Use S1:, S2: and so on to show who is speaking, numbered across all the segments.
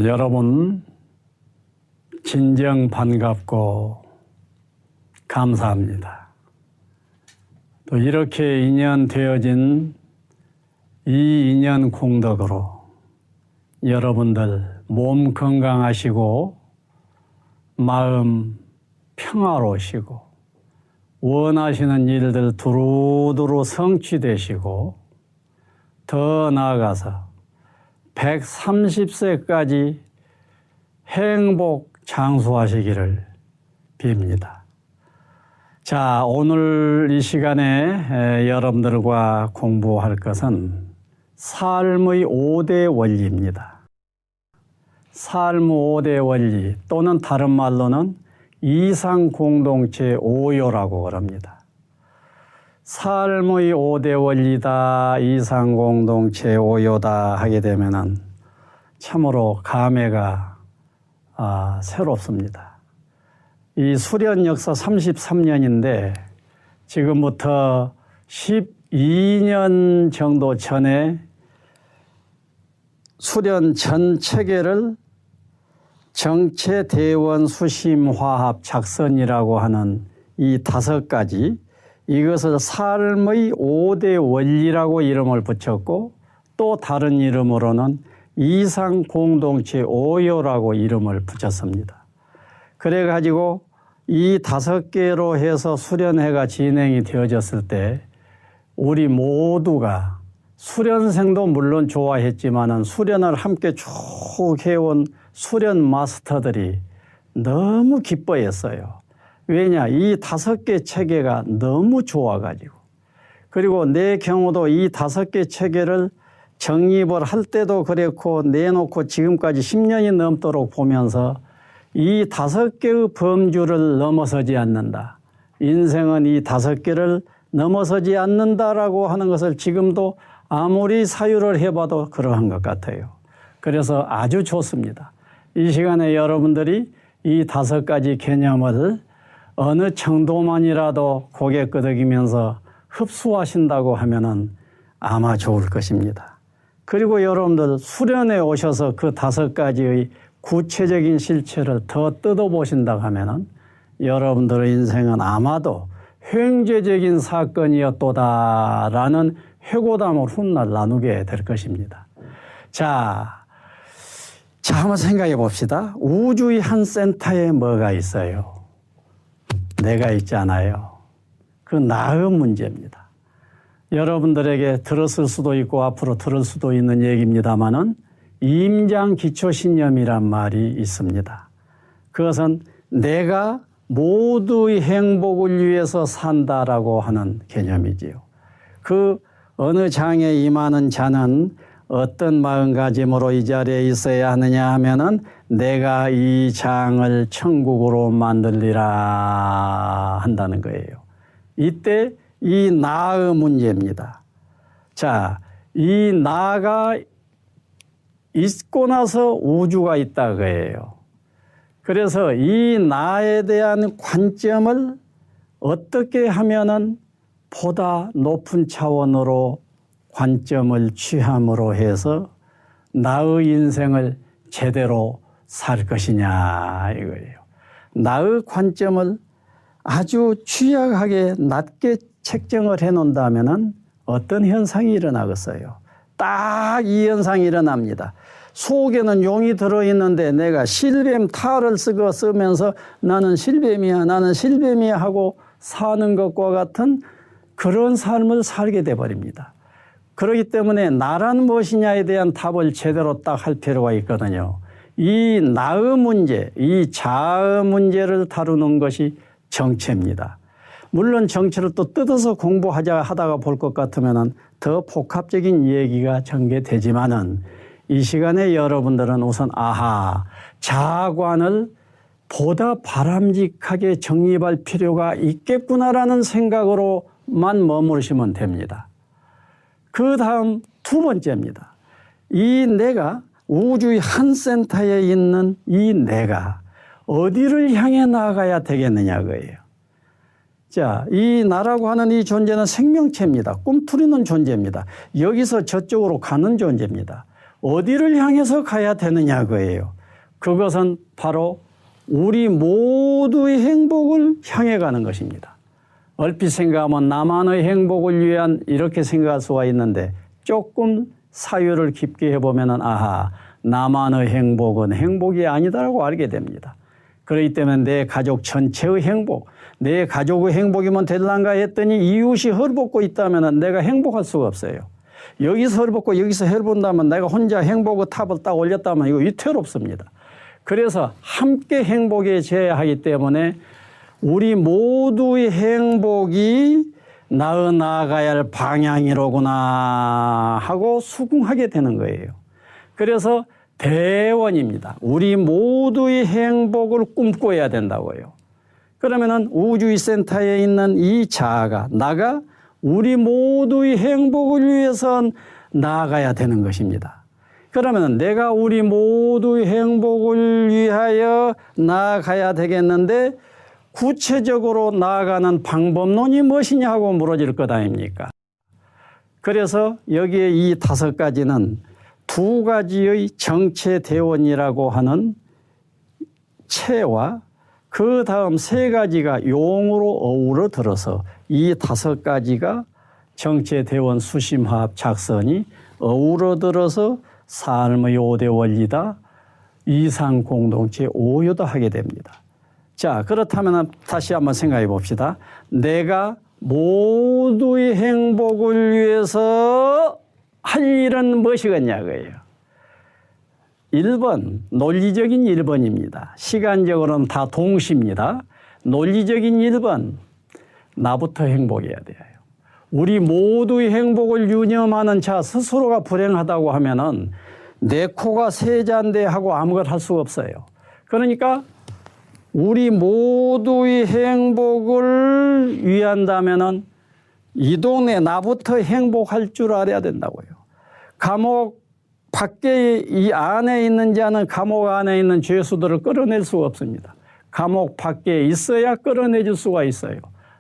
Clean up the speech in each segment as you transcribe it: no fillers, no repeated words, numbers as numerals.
S1: 여러분 진정 반갑고 감사합니다. 또 이렇게 인연되어진 이 인연 공덕으로 여러분들 몸 건강하시고 마음 평화로우시고 원하시는 일들 두루두루 성취되시고 더 나아가서 130세까지 행복 장수하시기를 빕니다. 자, 오늘 이 시간에 여러분들과 공부할 것은 삶의 5대 원리입니다. 삶의 5대 원리 또는 다른 말로는 이상공동체 5요라고 그럽니다. 삶의 5대 원리다, 이상공동체 5요다 하게 되면은 참으로 감회가 새롭습니다. 이 수련 역사 33년인데 지금부터 12년 정도 전에 수련 전 체계를 정체대원 수심화합 작선이라고 하는 이 5가지, 이것을 삶의 5대 원리라고 이름을 붙였고 또 다른 이름으로는 이상공동체 5요라고 이름을 붙였습니다. 그래가지고 이 5개로 해서 수련회가 진행이 되어졌을 때 우리 모두가 수련생도 물론 좋아했지만은 수련을 함께 쭉 해온 수련 마스터들이 너무 기뻐했어요. 왜냐? 이 5개 체계가 너무 좋아가지고. 그리고 내 경우도 이 5개 체계를 정립을 할 때도 그랬고 내놓고 지금까지 10년이 넘도록 보면서 이 5개의 범주를 넘어서지 않는다. 인생은 이 5개를 넘어서지 않는다라고 하는 것을 지금도 아무리 사유를 해봐도 그러한 것 같아요. 그래서 아주 좋습니다. 이 시간에 여러분들이 이 5가지 개념을 어느 정도만이라도 고개 끄덕이면서 흡수하신다고 하면은 아마 좋을 것입니다. 그리고 여러분들 수련에 오셔서 그 5가지의 구체적인 실체를 더 뜯어보신다고 하면은 여러분들의 인생은 아마도 횡재적인 사건이었도다라는 회고담을 훗날 나누게 될 것입니다. 자, 한번 생각해 봅시다. 우주의 한 센터에 뭐가 있어요? 내가 있잖아요. 그 나의 문제입니다. 여러분들에게 들었을 수도 있고 앞으로 들을 수도 있는 얘기입니다만은 임장기초신념이란 말이 있습니다. 그것은 내가 모두의 행복을 위해서 산다라고 하는 개념이지요. 그 어느 장에 임하는 자는 어떤 마음가짐으로 이 자리에 있어야 하느냐 하면은 내가 이 장을 천국으로 만들리라 한다는 거예요. 이때 이 나의 문제입니다. 자, 이 나가 있고 나서 우주가 있다 그예요. 그래서 이 나에 대한 관점을 어떻게 하면은 보다 높은 차원으로 관점을 취함으로 해서 나의 인생을 제대로 살 것이냐 이거예요. 나의 관점을 아주 취약하게 낮게 책정을 해놓는다면은 어떤 현상이 일어나겠어요? 딱 이 현상이 일어납니다. 속에는 용이 들어있는데 내가 실뱀 탈을 쓰면서 나는 실뱀이야 하고 사는 것과 같은 그런 삶을 살게 돼버립니다. 그렇기 때문에 나란 무엇이냐에 대한 답을 제대로 딱 할 필요가 있거든요. 이 나의 문제, 이 자의 문제를 다루는 것이 정체입니다. 물론 정체를 또 뜯어서 하다가 볼 것 같으면 더 복합적인 얘기가 전개되지만은 이 시간에 여러분들은 우선 자아관을 보다 바람직하게 정립할 필요가 있겠구나라는 생각으로만 머무르시면 됩니다. 그 다음 2번째입니다. 이 내가 우주의 한 센터에 있는 이 내가 어디를 향해 나아가야 되겠느냐 거예요. 자, 이 나라고 하는 이 존재는 생명체입니다. 꿈틀이는 존재입니다. 여기서 저쪽으로 가는 존재입니다. 어디를 향해서 가야 되느냐 거예요. 그것은 바로 우리 모두의 행복을 향해 가는 것입니다. 얼핏 생각하면 나만의 행복을 위한 이렇게 생각할 수가 있는데 조금 사유를 깊게 해보면 아하, 나만의 행복은 행복이 아니다라고 알게 됩니다. 그렇기 때문에 내 가족 전체의 행복, 내 가족의 행복이면 될란가 했더니 이웃이 헐벗고 있다면 내가 행복할 수가 없어요. 여기서 헐벗고 여기서 헐벗다면 내가 혼자 행복의 탑을 딱 올렸다면 이거 위태롭습니다. 그래서 함께 행복해져야 하기 때문에 우리 모두의 행복이 나아가야 할 방향이로구나 하고 수긍하게 되는 거예요. 그래서 대원입니다. 우리 모두의 행복을 꿈꿔야 된다고요. 그러면은 우주의 센터에 있는 이 자아가 나가 우리 모두의 행복을 위해서 나아가야 되는 것입니다. 그러면 내가 우리 모두의 행복을 위하여 나아가야 되겠는데 구체적으로 나아가는 방법론이 무엇이냐고 물어질 것 아닙니까? 그래서 여기에 이 5가지는 2가지의 정체대원이라고 하는 체와 그 다음 3가지가 용으로 어우러 들어서 이 5가지가 정체대원 수심화합 작선이 어우러 들어서 삶의 5대 원리다, 이상공동체 5요다 하게 됩니다. 자, 그렇다면 다시 한번 생각해 봅시다. 내가 모두의 행복을 위해서 할 일은 무엇이겠냐고요. 1번, 논리적인 1번입니다. 시간적으로는 다 동시입니다. 논리적인 1번, 나부터 행복해야 돼요. 우리 모두의 행복을 유념하는 자 스스로가 불행하다고 하면은 내 코가 세잔데 하고 아무것도 할 수가 없어요. 그러니까 우리 모두의 행복을 위한다면은 이 동네 나부터 행복할 줄 알아야 된다고요. 감옥 밖에 이 안에 있는 자는 감옥 안에 있는 죄수들을 끌어낼 수가 없습니다. 감옥 밖에 있어야 끌어내줄 수가 있어요.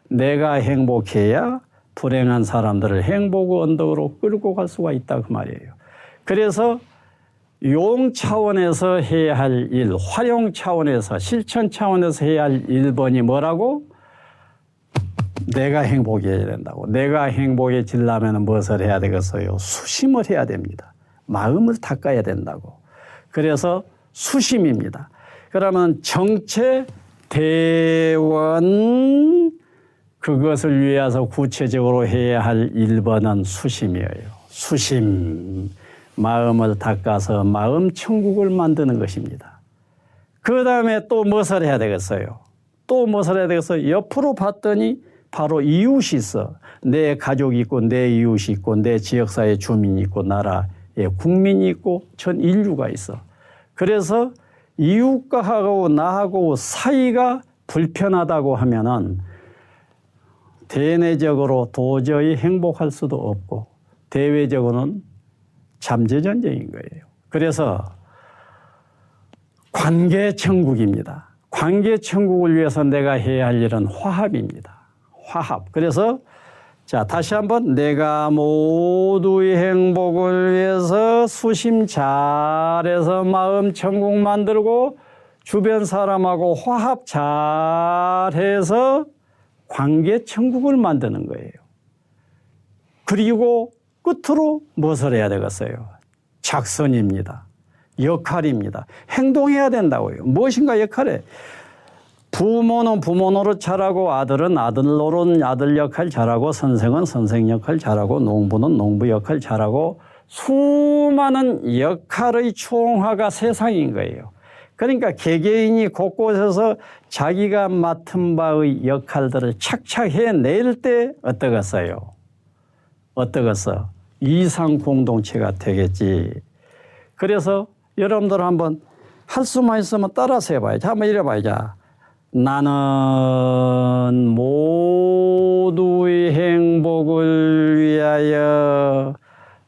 S1: 내가 행복해야 불행한 사람들을 행복의 언덕으로 끌고 갈 수가 있다 그 말이에요. 그래서 용 차원에서 해야 할 일, 활용 차원에서 실천 차원에서 해야 할 1번이 뭐라고? 내가 행복해야 된다고. 내가 행복해지려면 무엇을 해야 되겠어요? 수심을 해야 됩니다. 마음을 닦아야 된다고. 그래서 수심입니다. 그러면 정체, 대원, 그것을 위해서 구체적으로 해야 할 1번은 수심이에요. 수심. 마음을 닦아서 마음 천국을 만드는 것입니다. 그 다음에 또 무엇을 해야 되겠어요? 또 무엇을 해야 되겠어요? 옆으로 봤더니 바로 이웃이 있어. 내 가족이 있고 내 이웃이 있고 내 지역사회 주민이 있고 나라에 국민이 있고 전 인류가 있어. 그래서 이웃과 하고 나하고 사이가 불편하다고 하면은 대내적으로 도저히 행복할 수도 없고 대외적으로는 잠재전쟁인 거예요. 그래서 관계천국입니다. 관계천국을 위해서 내가 해야 할 일은 화합입니다. 화합. 그래서 자, 다시 한번 내가 모두의 행복을 위해서 수심 잘해서 마음 천국 만들고 주변 사람하고 화합 잘해서 관계천국을 만드는 거예요. 그리고 끝으로 무엇을 해야 되겠어요? 작선입니다. 역할입니다. 행동해야 된다고요. 무엇인가 역할에 부모는 부모 노릇 잘하고 아들은 아들 노릇 아들 역할 잘하고 선생은 선생 역할 잘하고 농부는 농부 역할 잘하고 수많은 역할의 총화가 세상인 거예요. 그러니까 개개인이 곳곳에서 자기가 맡은 바의 역할들을 착착 해낼 때 어떠겠어요? 어떠겠어? 이상 공동체가 되겠지. 그래서 여러분들 한번 할 수만 있으면 따라서 해봐야지. 한번 이래봐야지. 나는 모두의 행복을 위하여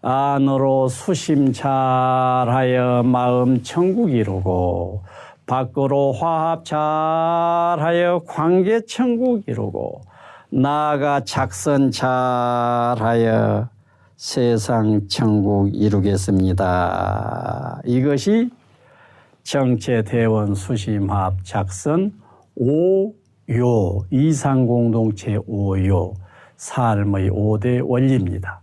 S1: 안으로 수심 잘하여 마음 천국 이루고 밖으로 화합 잘하여 관계 천국 이루고 나아가 작선 잘하여 세상 천국 이루겠습니다. 이것이 정체대원 수심합 작성 5요, 이상공동체 5요, 삶의 5대 원리입니다.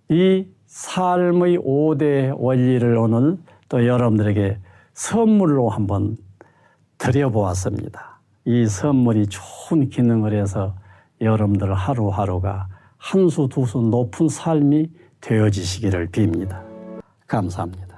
S1: 이 삶의 5대 원리를 오늘 또 여러분들에게 선물로 한번 드려보았습니다. 이 선물이 좋은 기능을 해서 여러분들 하루하루가 한 수 두 수 높은 삶이 되어지시기를 빕니다. 감사합니다.